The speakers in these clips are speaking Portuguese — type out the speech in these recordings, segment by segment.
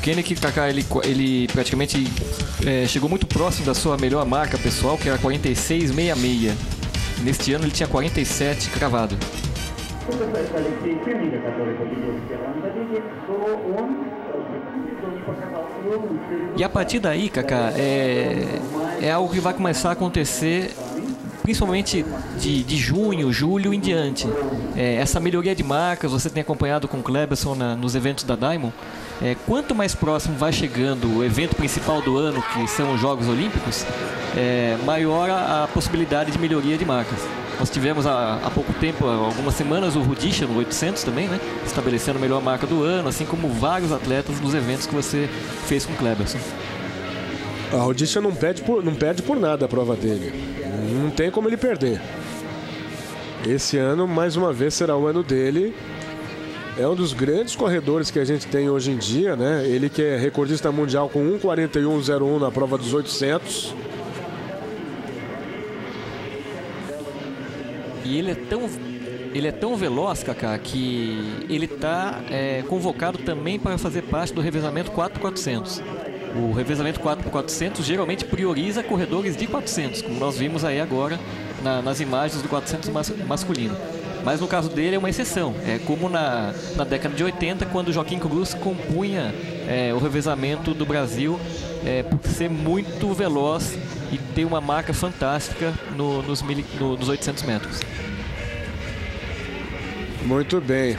Koenig, Kaká, ele praticamente chegou muito próximo da sua melhor marca pessoal, que era 46,66. Neste ano ele tinha 47 cravado. E a partir daí, Kaká, é algo que vai começar a acontecer principalmente de junho, julho em diante. Essa melhoria de marcas, você tem acompanhado com o Cleberson nos eventos da Diamond. Quanto mais próximo vai chegando o evento principal do ano, que são os Jogos Olímpicos, maior a possibilidade de melhoria de marcas. Nós tivemos há pouco tempo, algumas semanas, o Rudisha no 800 também, né? Estabelecendo a melhor marca do ano, assim como vários atletas nos eventos que você fez com o Cleberson. A Rudisha não perde por nada a prova dele. Não tem como ele perder. Esse ano, mais uma vez, será o ano dele. É um dos grandes corredores que a gente tem hoje em dia, né? Ele que é recordista mundial com 1:41,01 na prova dos 800. E ele é tão veloz, Kaká, que ele está convocado também para fazer parte do revezamento 4x400. O revezamento 4x400 geralmente prioriza corredores de 400, como nós vimos aí agora nas imagens do 400 masculino. Mas no caso dele é uma exceção. É como na década de 80, quando o Joaquim Cruz compunha o revezamento do Brasil por ser muito veloz e ter uma marca fantástica nos 800 metros. Muito bem.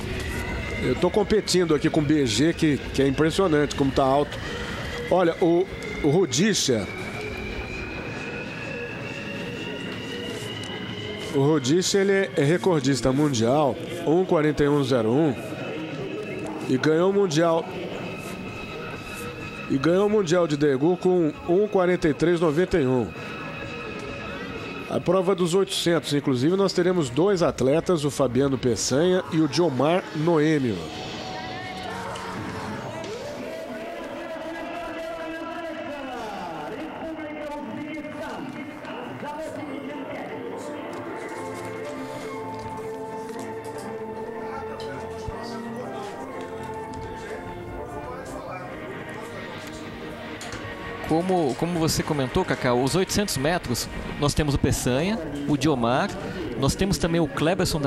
Eu estou competindo aqui com o BG, que é impressionante como está alto. Olha, o Rudisha... O Rudisha, ele é recordista mundial, 1:41,01, e ganhou o mundial de Daegu com 1:43,91. A prova dos 800, inclusive, nós teremos dois atletas, o Fabiano Peçanha e o Diomar Noêmio. Como você comentou, Kaká, os 800 metros, nós temos o Peçanha, o Diomar, nós temos também o Cleberson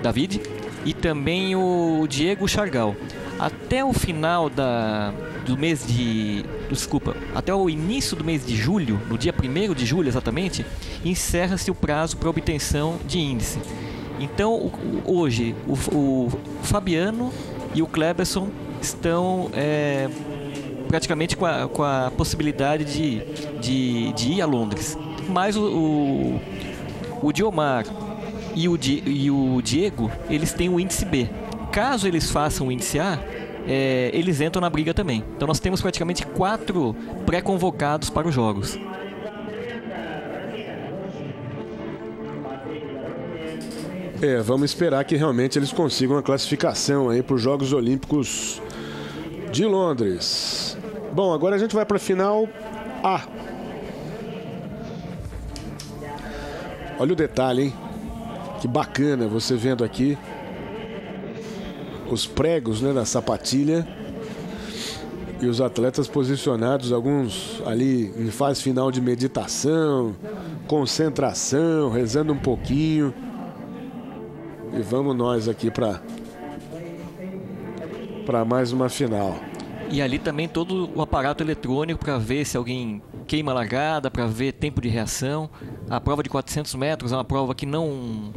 David e também o Diego Chargal. Até o final até o início do mês de julho, no dia 1º de julho exatamente, encerra-se o prazo para obtenção de índice. Então, hoje, o Fabiano e o Cleberson estão... praticamente com a possibilidade de ir a Londres. Mas o Diomar e o Diego, eles têm o índice B. Caso eles façam o índice A, eles entram na briga também. Então nós temos praticamente 4 pré-convocados para os Jogos. Vamos esperar que realmente eles consigam a classificação aí para os Jogos Olímpicos de Londres. Bom, agora a gente vai para a final A. Olha o detalhe, hein? Que bacana você vendo aqui os pregos, né, da sapatilha e os atletas posicionados, alguns ali em fase final de meditação, concentração, rezando um pouquinho. E vamos nós aqui para mais uma final. E ali também todo o aparato eletrônico para ver se alguém queima a largada, para ver tempo de reação. A prova de 400 metros é uma prova que não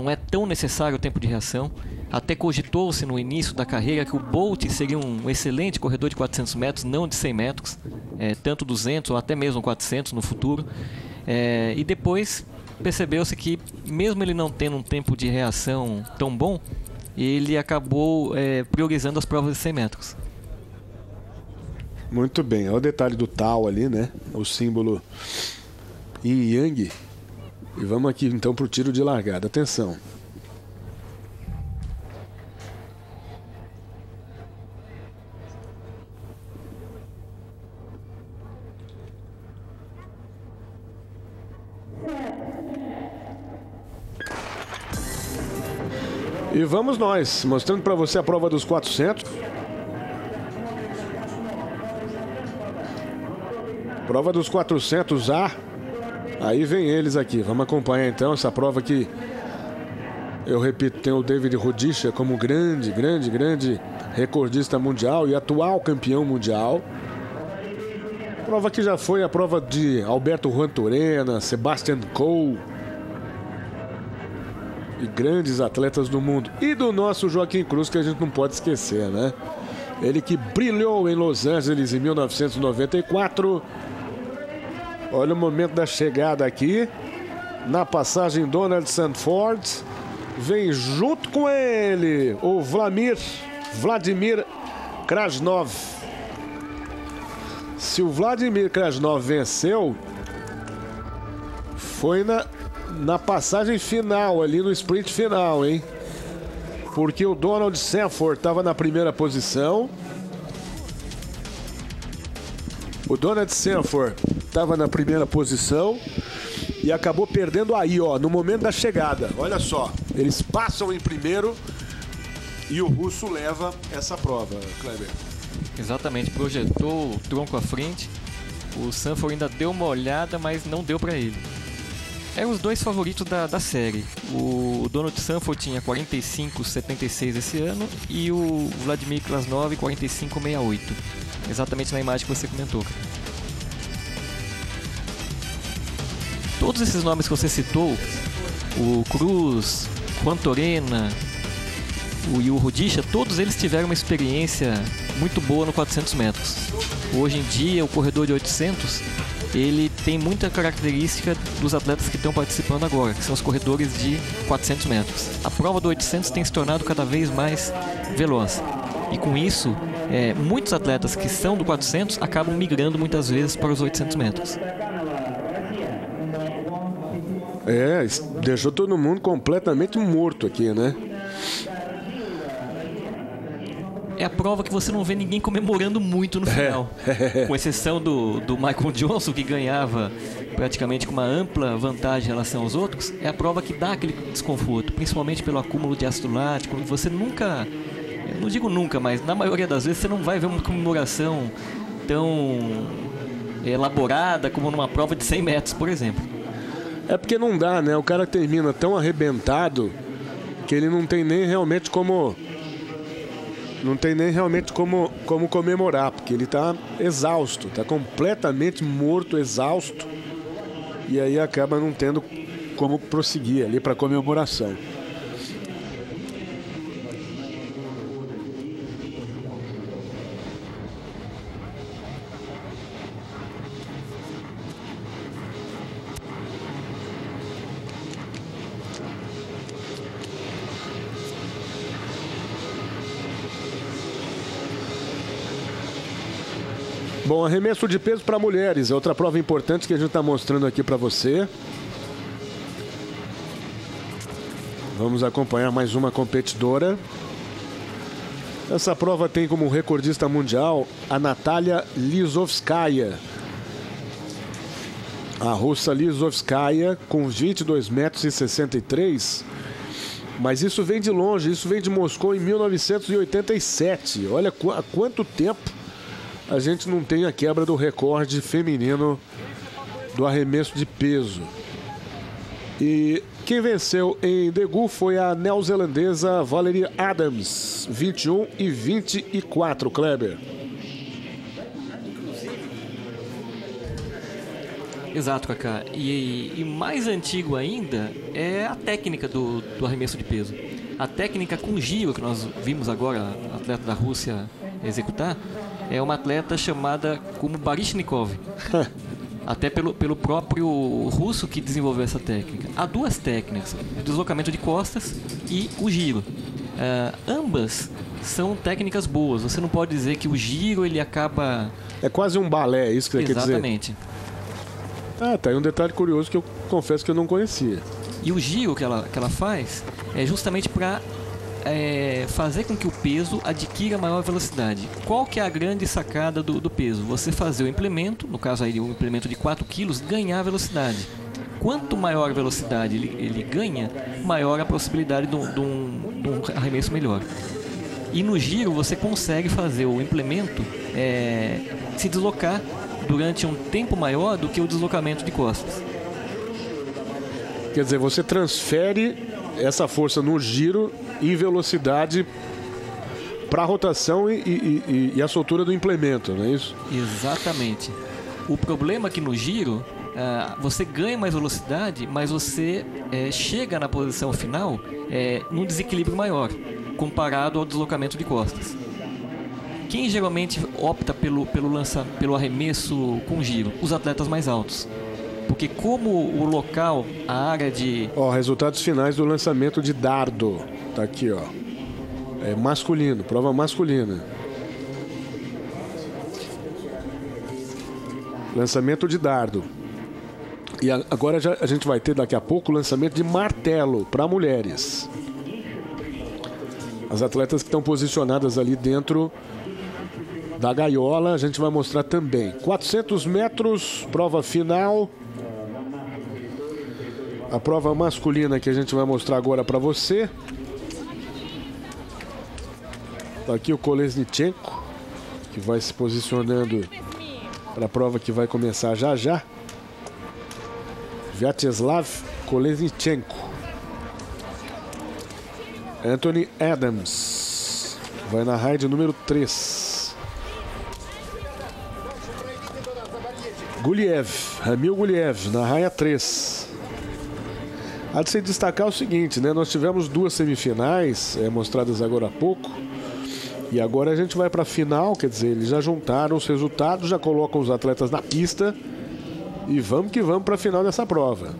é tão necessário o tempo de reação. Até cogitou-se no início da carreira que o Bolt seria um excelente corredor de 400 metros, não de 100 metros, tanto 200 ou até mesmo 400 no futuro. E depois percebeu-se que, mesmo ele não tendo um tempo de reação tão bom, ele acabou priorizando as provas de 100 metros. Muito bem, olha o detalhe do Tao ali, né? O símbolo Yin Yang. E vamos aqui então para o tiro de largada. Atenção. E vamos nós, mostrando para você a prova dos 400. Prova dos 400A. Aí vem eles aqui. Vamos acompanhar então essa prova que, eu repito, tem o David Rudisha como grande recordista mundial e atual campeão mundial. Prova que já foi a prova de Alberto Juan-Torena, Sebastian Coe e grandes atletas do mundo. E do nosso Joaquim Cruz, que a gente não pode esquecer, né? Ele que brilhou em Los Angeles em 1994. Olha o momento da chegada aqui. Na passagem Donald Sanford. Vem junto com ele o Vladimir Krasnov. Se o Vladimir Krasnov venceu, foi na passagem final, ali no sprint final, hein? Porque o Donald Sanford estava na primeira posição. O Donald Sanford estava na primeira posição e acabou perdendo aí, ó, no momento da chegada. Olha só, eles passam em primeiro e o russo leva essa prova, Kleber. Exatamente, projetou o tronco à frente. O Sanford ainda deu uma olhada, mas não deu para ele. Eram os dois favoritos da série. O Donald Sanford tinha 45,76 esse ano e o Vladimir Krasnov 45,68. Exatamente na imagem que você comentou. Todos esses nomes que você citou, o Cruz, Juan-Torena e o Rudisha, todos eles tiveram uma experiência muito boa no 400 metros. Hoje em dia, o corredor de 800, ele tem muita característica dos atletas que estão participando agora, que são os corredores de 400 metros. A prova do 800 tem se tornado cada vez mais veloz. E com isso, muitos atletas que são do 400 acabam migrando muitas vezes para os 800 metros. Deixou todo mundo completamente morto aqui, né? É a prova que você não vê ninguém comemorando muito no final. Com exceção do Michael Johnson, que ganhava praticamente com uma ampla vantagem em relação aos outros. É a prova que dá aquele desconforto, principalmente pelo acúmulo de ácido lático. Você nunca, não digo nunca, mas na maioria das vezes você não vai ver uma comemoração tão elaborada como numa prova de 100 metros, por exemplo. É porque não dá, né? O cara termina tão arrebentado que ele não tem nem realmente como comemorar, porque ele está exausto, está completamente morto, exausto, e aí acaba não tendo como prosseguir ali para a comemoração. Bom, arremesso de peso para mulheres, é outra prova importante que a gente está mostrando aqui para você. Vamos acompanhar mais uma competidora. Essa prova tem como recordista mundial a Natalia Lizovskaya. A russa Lizovskaya com 22,63 metros. Mas isso vem de longe, isso vem de Moscou em 1987. Olha há quanto tempo a gente não tem a quebra do recorde feminino do arremesso de peso. E quem venceu em Daegu foi a neozelandesa Valerie Adams, 21 e 24, Kleber. Exato, Kaká. E mais antigo ainda é a técnica do arremesso de peso. A técnica com giro que nós vimos agora, a atleta da Rússia executar, é uma atleta chamada como Baryshnikov. Até pelo próprio russo que desenvolveu essa técnica. Há duas técnicas, o deslocamento de costas e o giro. Ambas são técnicas boas. Você não pode dizer que o giro ele acaba... É quase um balé, é isso que você quer dizer? Exatamente. Tá aí um detalhe curioso que eu confesso que eu não conhecia. E o giro que ela faz é justamente para fazer com que o peso adquira maior velocidade. Qual que é a grande sacada do peso? Você fazer o implemento, no caso aí um implemento de 4 kg, ganhar velocidade. Quanto maior a velocidade ele ganha, maior a possibilidade de um arremesso melhor. E no giro você consegue fazer o implemento se deslocar durante um tempo maior do que o deslocamento de costas. Quer dizer, você transfere essa força no giro em velocidade para a rotação e a soltura do implemento, não é isso? Exatamente. O problema é que no giro, você ganha mais velocidade, mas você chega na posição final num desequilíbrio maior, comparado ao deslocamento de costas. Quem geralmente opta pelo arremesso com giro? Os atletas mais altos. Porque como o local, a área de... Resultados finais do lançamento de dardo. Tá aqui, ó. É masculino, prova masculina. Lançamento de dardo. E agora a gente vai ter daqui a pouco o lançamento de martelo para mulheres. As atletas que estão posicionadas ali dentro da gaiola, a gente vai mostrar também. 400 metros, prova final. A prova masculina que a gente vai mostrar agora para você. Tá aqui o Kolesnichenko, que vai se posicionando para a prova que vai começar já já. Vyacheslav Kolesnichenko. Anthony Adams vai na raid número 3. Guliev, Ramil Guliev, na raia 3. Há de se destacar o seguinte, né? Nós tivemos 2 semifinais mostradas agora há pouco. E agora a gente vai para a final, quer dizer, eles já juntaram os resultados, já colocam os atletas na pista. E vamos que vamos para a final dessa prova.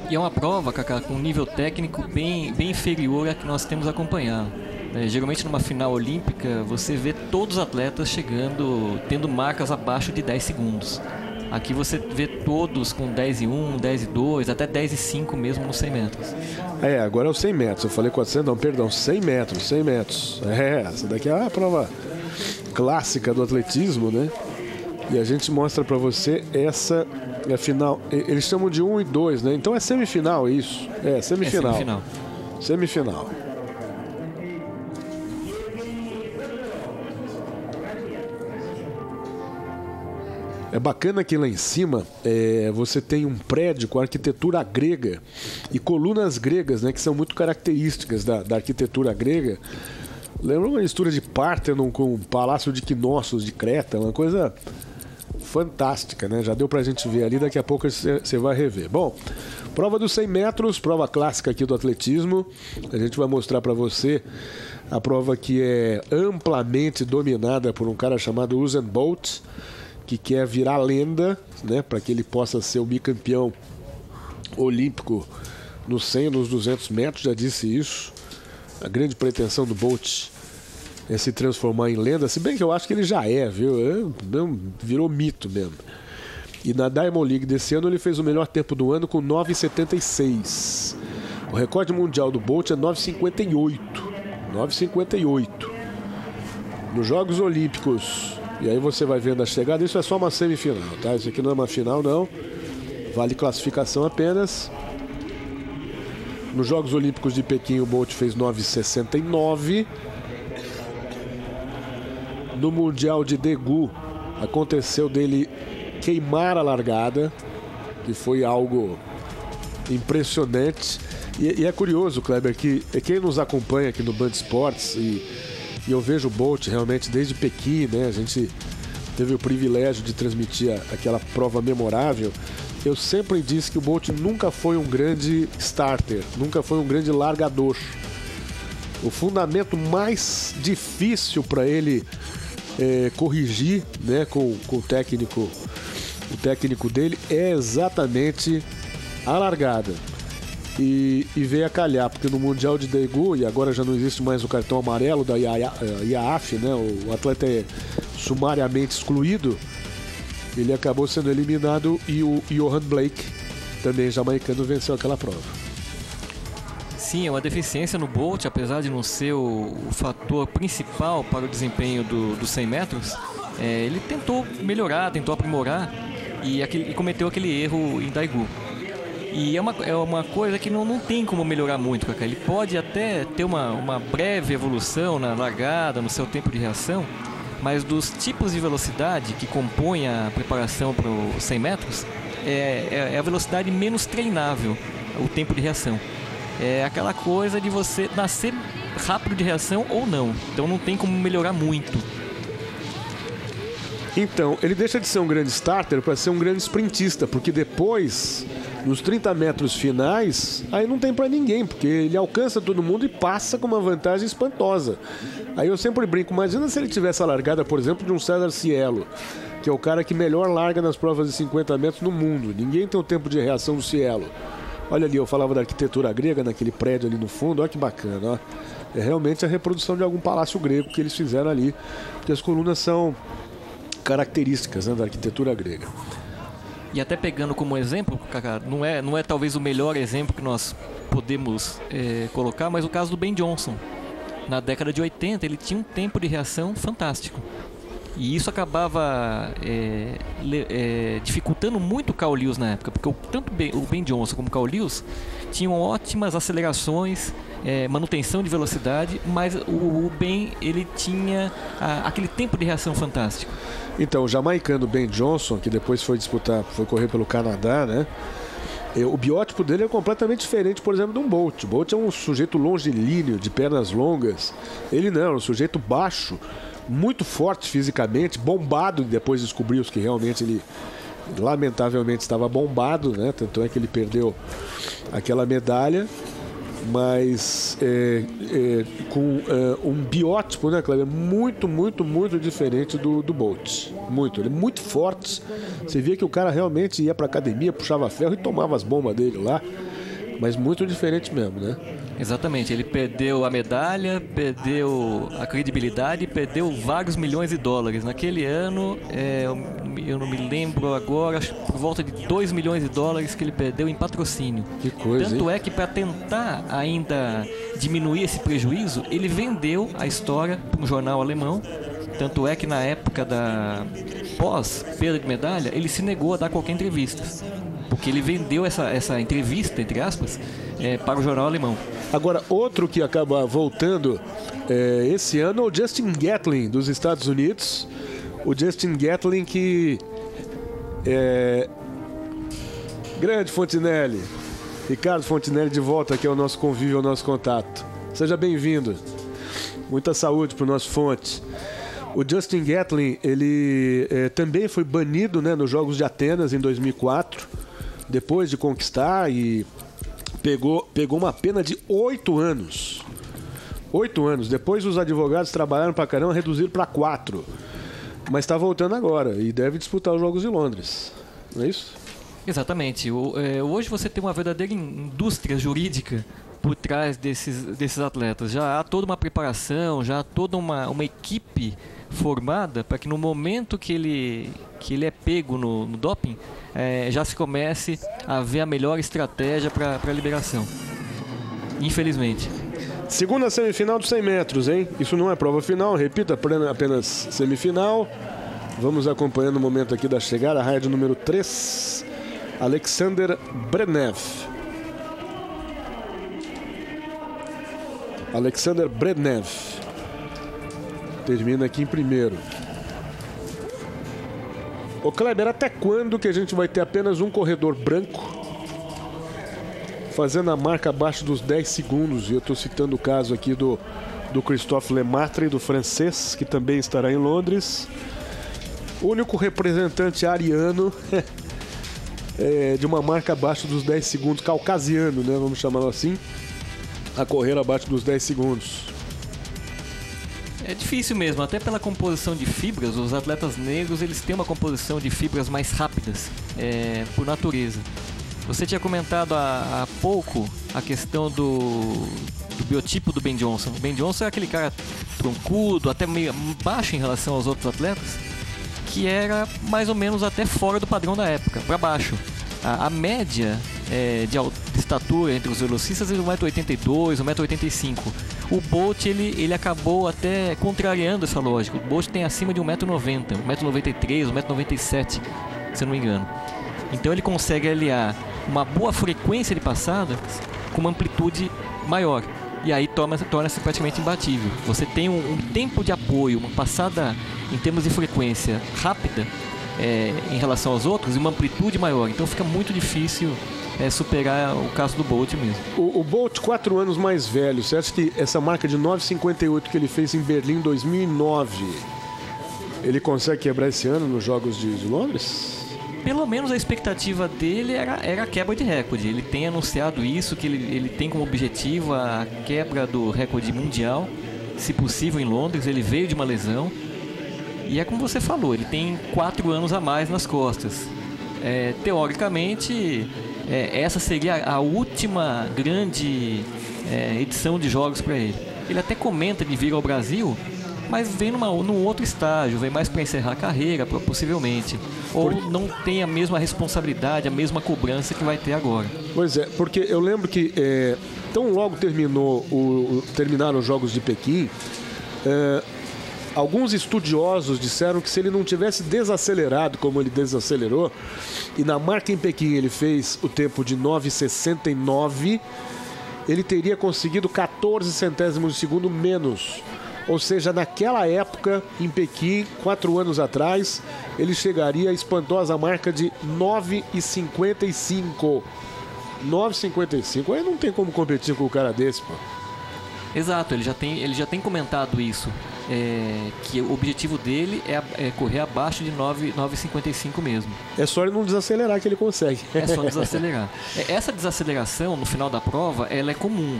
E é uma prova, Kaká, com um nível técnico bem inferior a que nós temos acompanhado. Geralmente numa final olímpica você vê todos os atletas chegando, tendo marcas abaixo de 10 segundos. Aqui você vê todos com 10:1, 10:2, até 10:5 mesmo nos 100 metros. Agora é os 100 metros. Eu falei 400, não, perdão, 100 metros, 100 metros. Essa daqui é a prova clássica do atletismo, né? E a gente mostra pra você essa é a final. Eles chamam de 1 e 2, né? Então é semifinal isso. Semifinal. Semifinal. É bacana que lá em cima você tem um prédio com arquitetura grega e colunas gregas, né, que são muito características da arquitetura grega. Lembra uma mistura de Parthenon com o Palácio de Knossos de Creta, uma coisa fantástica, né? Já deu pra gente ver ali, daqui a pouco você vai rever. Bom, prova dos 100 metros, prova clássica aqui do atletismo. A gente vai mostrar pra você a prova que é amplamente dominada por um cara chamado Usain Bolt, que quer virar lenda, né, para que ele possa ser o bicampeão olímpico nos 100 e nos 200 metros, já disse isso. A grande pretensão do Bolt é se transformar em lenda, se bem que eu acho que ele já viu? Virou mito mesmo. E na Diamond League desse ano ele fez o melhor tempo do ano com 9,76. O recorde mundial do Bolt é 9,58. 9,58. Nos Jogos Olímpicos... E aí você vai vendo a chegada, isso é só uma semifinal, tá? Isso aqui não é uma final, não. Vale classificação apenas. Nos Jogos Olímpicos de Pequim, o Bolt fez 9,69. No Mundial de Daegu, aconteceu dele queimar a largada, que foi algo impressionante. E é curioso, Kleber, que quem nos acompanha aqui no Band Esportes e eu vejo o Bolt realmente desde Pequim, né? A gente teve o privilégio de transmitir aquela prova memorável. Eu sempre disse que o Bolt nunca foi um grande starter, nunca foi um grande largador. O fundamento mais difícil para ele corrigir, né, com o técnico dele é exatamente a largada. E veio a calhar, porque no Mundial de Daegu, e agora já não existe mais o cartão amarelo da IAAF, né? O atleta é sumariamente excluído. Ele acabou sendo eliminado e o Johan Blake, também jamaicano, venceu aquela prova. Sim, é uma deficiência no Bolt, apesar de não ser o fator principal para o desempenho dos 100 metros. Ele tentou melhorar, tentou aprimorar e cometeu aquele erro em Daegu. E é uma coisa que não tem como melhorar muito, Cacá. Ele pode até ter uma breve evolução na largada, no seu tempo de reação, mas dos tipos de velocidade que compõem a preparação para os 100 metros, é a velocidade menos treinável, o tempo de reação. É aquela coisa de você nascer rápido de reação ou não. Então não tem como melhorar muito. Então, ele deixa de ser um grande starter para ser um grande sprintista, porque depois, nos 30 metros finais, aí não tem para ninguém, porque ele alcança todo mundo e passa com uma vantagem espantosa. Aí eu sempre brinco, imagina se ele tivesse a largada, por exemplo, de um César Cielo, que é o cara que melhor larga nas provas de 50 metros no mundo. Ninguém tem o tempo de reação do Cielo. Olha ali, eu falava da arquitetura grega naquele prédio ali no fundo, olha que bacana, ó. É realmente a reprodução de algum palácio grego que eles fizeram ali, porque as colunas são características, né, da arquitetura grega. E até pegando como exemplo, Cacá, não é talvez o melhor exemplo que nós podemos colocar, mas o caso do Ben Johnson. Na década de 80 ele tinha um tempo de reação fantástico. E isso acabava dificultando muito o Carl Lewis na época, porque tanto o Ben Johnson como o Carl Lewis tinham ótimas acelerações, manutenção de velocidade, mas o Ben ele tinha aquele tempo de reação fantástico. Então, o jamaicano Ben Johnson, que depois foi correr pelo Canadá, né? O biótipo dele é completamente diferente, por exemplo, de um Bolt. O Bolt é um sujeito longilíneo, de pernas longas. Ele não, é um sujeito baixo, muito forte fisicamente, bombado. Depois descobriu-se que realmente ele, lamentavelmente, estava bombado, né? Tanto é que ele perdeu aquela medalha, mas com um biótipo, né, Cleber, muito, muito, muito diferente do Bolt. Muito, ele é muito forte. Você via que o cara realmente ia para academia, puxava ferro e tomava as bombas dele lá, mas muito diferente mesmo, né? Exatamente, ele perdeu a medalha, perdeu a credibilidade, perdeu vários milhões de dólares. Naquele ano, eu não me lembro agora, acho que por volta de 2 milhões de dólares que ele perdeu em patrocínio. Que coisa, Tanto hein? é que para tentar ainda diminuir esse prejuízo, ele vendeu a história para um jornal alemão. Tanto é que na época da pós-perda de medalha, ele se negou a dar qualquer entrevista. Porque ele vendeu essa entrevista, entre aspas, para o jornal alemão. Agora, outro que acaba voltando esse ano é o Justin Gatlin, dos Estados Unidos. O Justin Gatlin que grande Fontinelli. Ricardo Fontinelli de volta aqui ao nosso convívio, ao nosso contato. Seja bem-vindo. Muita saúde para o nosso Fonte. O Justin Gatlin, ele também foi banido, né, nos Jogos de Atenas em 2004, depois de conquistar, e pegou uma pena de 8 anos. 8 anos. Depois os advogados trabalharam pra caramba, reduziram para 4. Mas está voltando agora e deve disputar os Jogos de Londres. Não é isso? Exatamente. Hoje você tem uma verdadeira indústria jurídica por trás desses atletas. Já há toda uma preparação, já há toda uma equipe formada para que no momento que ele é pego no doping, já se comece a ver a melhor estratégia para a liberação. Infelizmente. Segunda semifinal dos 100 metros, hein? Isso não é prova final, repita, apenas semifinal. Vamos acompanhando o momento aqui da chegada, a raia de número 3, Alexander Brednev. Alexander Brednev termina aqui em primeiro. Ô Kleber, até quando que a gente vai ter apenas um corredor branco fazendo a marca abaixo dos 10 segundos? E eu estou citando o caso aqui do Christophe Lemaitre, do francês, que também estará em Londres. O único representante ariano de uma marca abaixo dos 10 segundos, caucasiano, né, vamos chamá-lo assim, a correr abaixo dos 10 segundos. É difícil mesmo, até pela composição de fibras. Os atletas negros, eles têm uma composição de fibras mais rápidas, por natureza. Você tinha comentado há pouco a questão do biotipo do Ben Johnson. O Ben Johnson é aquele cara troncudo, até meio baixo em relação aos outros atletas, que era mais ou menos até fora do padrão da época, para baixo. A média de estatura entre os velocistas é 1,82 m, 1,85 m. O Bolt ele acabou até contrariando essa lógica. O Bolt tem acima de 1,90 m, 1,93 m, 1,97 m, se eu não me engano. Então ele consegue aliar uma boa frequência de passada com uma amplitude maior. E aí torna-se praticamente imbatível. Você tem um tempo de apoio, uma passada em termos de frequência rápida em relação aos outros e uma amplitude maior. Então fica muito difícil superar o caso do Bolt mesmo. O Bolt, 4 anos mais velho, você acha que essa marca de 9,58 que ele fez em Berlim em 2009, ele consegue quebrar esse ano nos Jogos de Londres? Pelo menos a expectativa dele era a quebra de recorde. Ele tem anunciado isso, que ele tem como objetivo a quebra do recorde mundial, se possível em Londres. Ele veio de uma lesão e é como você falou, ele tem 4 anos a mais nas costas. Teoricamente, essa seria a última grande edição de jogos para ele. Ele até comenta de vir ao Brasil, mas vem num outro estágio, vem mais para encerrar a carreira, possivelmente. Ou não tem a mesma responsabilidade, a mesma cobrança que vai ter agora. Pois é, porque eu lembro que tão logo terminaram os Jogos de Pequim, alguns estudiosos disseram que se ele não tivesse desacelerado como ele desacelerou, e na marca em Pequim ele fez o tempo de 9,69, ele teria conseguido 14 centésimos de segundo menos. Ou seja, naquela época, em Pequim, 4 anos atrás, ele chegaria à espantosa marca de 9,55. 9,55. Aí não tem como competir com o cara desse, pô. Exato, ele já tem comentado isso. Que o objetivo dele é correr abaixo de 9,55 mesmo. É só ele não desacelerar que ele consegue. É só desacelerar. Essa desaceleração no final da prova, ela é comum.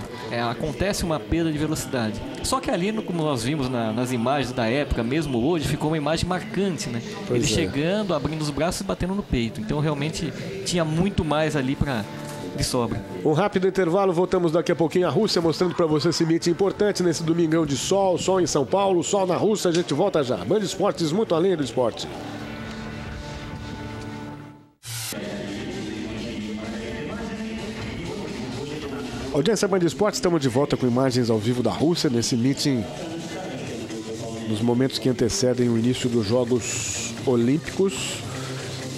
Acontece uma perda de velocidade. Só que ali, como nós vimos nas imagens da época, mesmo hoje, ficou uma imagem marcante, né? Ele chegando, abrindo os braços e batendo no peito. Então realmente tinha muito mais ali de sobra. Um rápido intervalo, voltamos daqui a pouquinho à Rússia, mostrando para você esse meet importante nesse domingão de sol em São Paulo, sol na Rússia, a gente volta já. Band Esportes, muito além do esporte. Audiência Band Esportes, estamos de volta com imagens ao vivo da Rússia, nesse meeting, nos momentos que antecedem o início dos Jogos Olímpicos.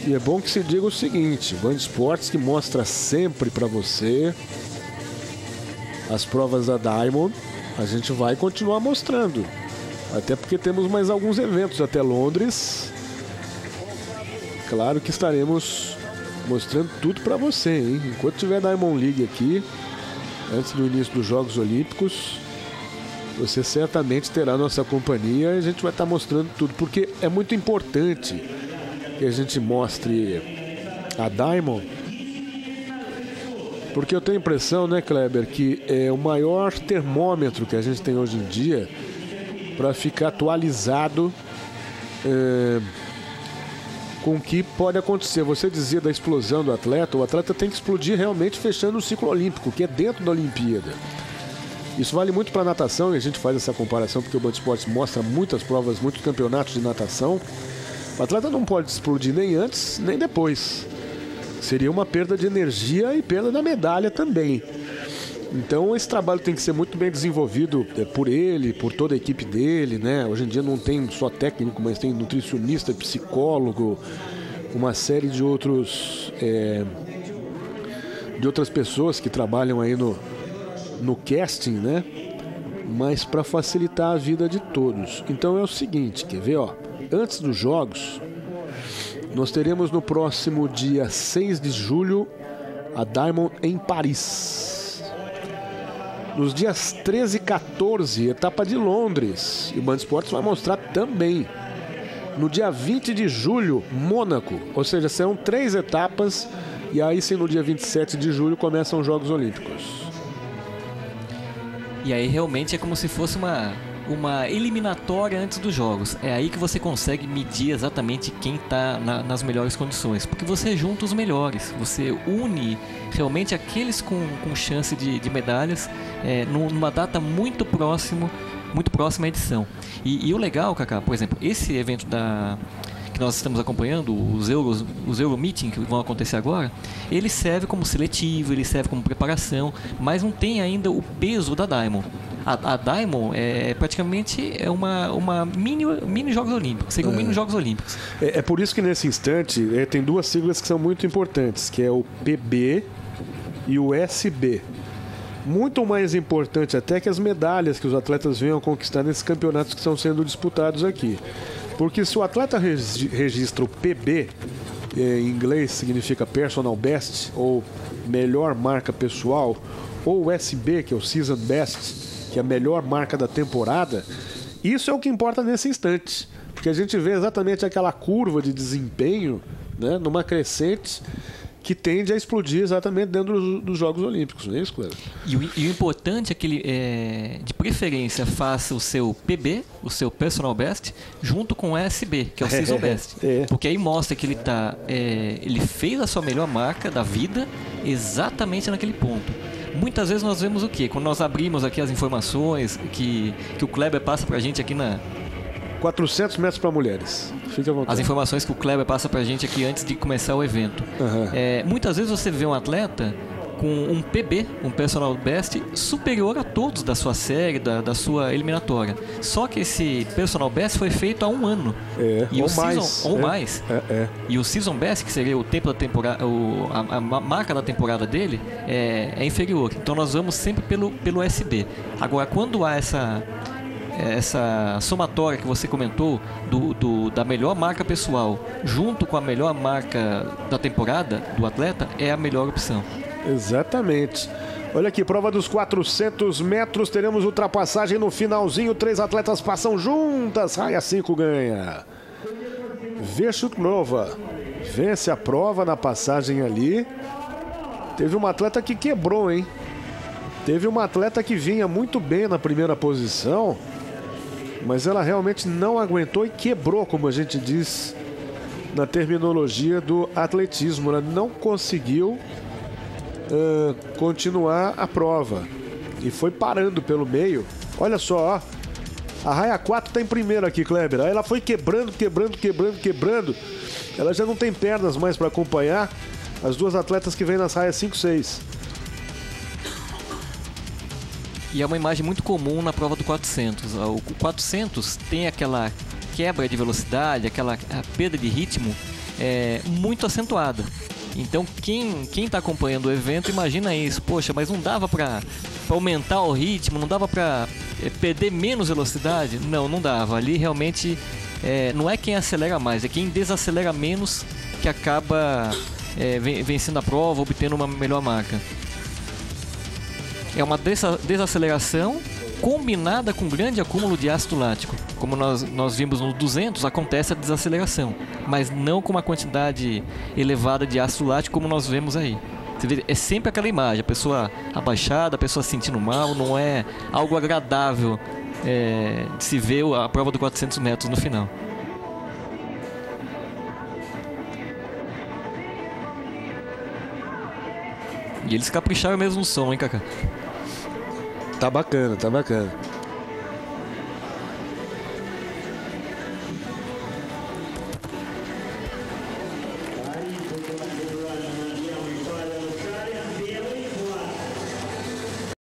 E é bom que se diga o seguinte, Band Esportes que mostra sempre para você as provas da Diamond, a gente vai continuar mostrando. Até porque temos mais alguns eventos até Londres. Claro que estaremos mostrando tudo para você, hein? Enquanto tiver Diamond League aqui, antes do início dos Jogos Olímpicos, você certamente terá nossa companhia e a gente vai estar mostrando tudo, porque é muito importante que a gente mostre a Diamond, porque eu tenho a impressão, né, Kleber, que é o maior termômetro que a gente tem hoje em dia para ficar atualizado com o que pode acontecer. Você dizia da explosão do atleta, o atleta tem que explodir realmente fechando o ciclo olímpico, que é dentro da Olimpíada. Isso vale muito para natação, e a gente faz essa comparação porque o Band Esportes mostra muitas provas, muitos campeonatos de natação. O atleta não pode explodir nem antes, nem depois. Seria uma perda de energia e perda da medalha também. Então esse trabalho tem que ser muito bem desenvolvido por ele, por toda a equipe dele, né? Hoje em dia não tem só técnico, mas tem nutricionista, psicólogo, uma série de outras pessoas que trabalham aí no casting, né? Mas para facilitar a vida de todos. Então é o seguinte, quer ver, ó? Antes dos Jogos, nós teremos no próximo dia 6 de julho a Diamond em Paris. Nos dias 13 e 14, etapa de Londres. E o Band Esportes vai mostrar também. No dia 20 de julho, Mônaco. Ou seja, serão 3 etapas. E aí sim, no dia 27 de julho, começam os Jogos Olímpicos. E aí realmente é como se fosse uma eliminatória antes dos jogos. É aí que você consegue medir exatamente quem está nas melhores condições, porque você junta os melhores, você une realmente aqueles com chance de medalhas numa data muito próxima à edição. E o legal, Kaká, por exemplo, esse evento que nós estamos acompanhando, os Euromeeting que vão acontecer agora, ele serve como seletivo, ele serve como preparação, mas não tem ainda o peso da Diamond. A Diamond praticamente uma mini Jogos Olímpicos, seriam mini Jogos Olímpicos. É por isso que nesse instante tem duas siglas que são muito importantes, que é o PB e o SB. Muito mais importante até que as medalhas que os atletas venham conquistar nesses campeonatos que estão sendo disputados aqui. Porque se o atleta registra o PB, em inglês significa Personal Best, ou melhor marca pessoal, ou o SB, que é o Season Best, que é a melhor marca da temporada, isso é o que importa nesse instante. Porque a gente vê exatamente aquela curva de desempenho, né, numa crescente que tende a explodir exatamente dentro dos Jogos Olímpicos, não é isso, Cleber? E o importante é que ele, de preferência, faça o seu PB, o seu Personal Best, junto com o SB, que é o Season Best. Porque aí mostra que ele fez a sua melhor marca da vida exatamente naquele ponto. Muitas vezes nós vemos o quê? Quando nós abrimos aqui as informações que o Kleber passa pra gente aqui na... 400 metros para mulheres. Fique à vontade. As informações que o Kleber passa pra gente aqui antes de começar o evento. Muitas vezes você vê um atleta com um PB, um Personal Best, superior a todos da sua série, da sua eliminatória. Só que esse Personal Best foi feito há um ano. E ou mais. E o Season Best, que seria o tempo da temporada, a marca da temporada dele, é inferior. Então nós vamos sempre pelo SB. Agora, quando há essa somatória que você comentou da melhor marca pessoal junto com a melhor marca da temporada do atleta, é a melhor opção. Exatamente. Olha aqui, prova dos 400 metros, teremos ultrapassagem no finalzinho, 3 atletas passam juntas, raia 5 ganha. Vechutnova vence a prova na passagem ali. Teve uma atleta que quebrou, hein? Teve uma atleta que vinha muito bem na primeira posição, mas ela realmente não aguentou e quebrou, como a gente diz na terminologia do atletismo. Ela não conseguiu continuar a prova e foi parando pelo meio. Olha só, ó. A raia 4 está em primeiro aqui, Kleber. Aí ela foi quebrando. Ela já não tem pernas mais para acompanhar as duas atletas que vêm nas raias 5 e 6. E é uma imagem muito comum na prova do 400. O 400 tem aquela quebra de velocidade, aquela perda de ritmo muito acentuada. Então quem está acompanhando o evento imagina isso. Poxa, mas não dava para aumentar o ritmo, não dava para perder menos velocidade? Não dava. Ali realmente não é quem acelera mais, é quem desacelera menos que acaba vencendo a prova, obtendo uma melhor marca. É uma desaceleração combinada com grande acúmulo de ácido lático. Como nós vimos no 200, acontece a desaceleração, mas não com uma quantidade elevada de ácido lático como nós vemos aí. Você vê, é sempre aquela imagem, a pessoa abaixada, a pessoa se sentindo mal, não é algo agradável de se ver a prova do 400 metros no final. E eles capricharam mesmo no som, hein, Kaká? Tá bacana, tá bacana.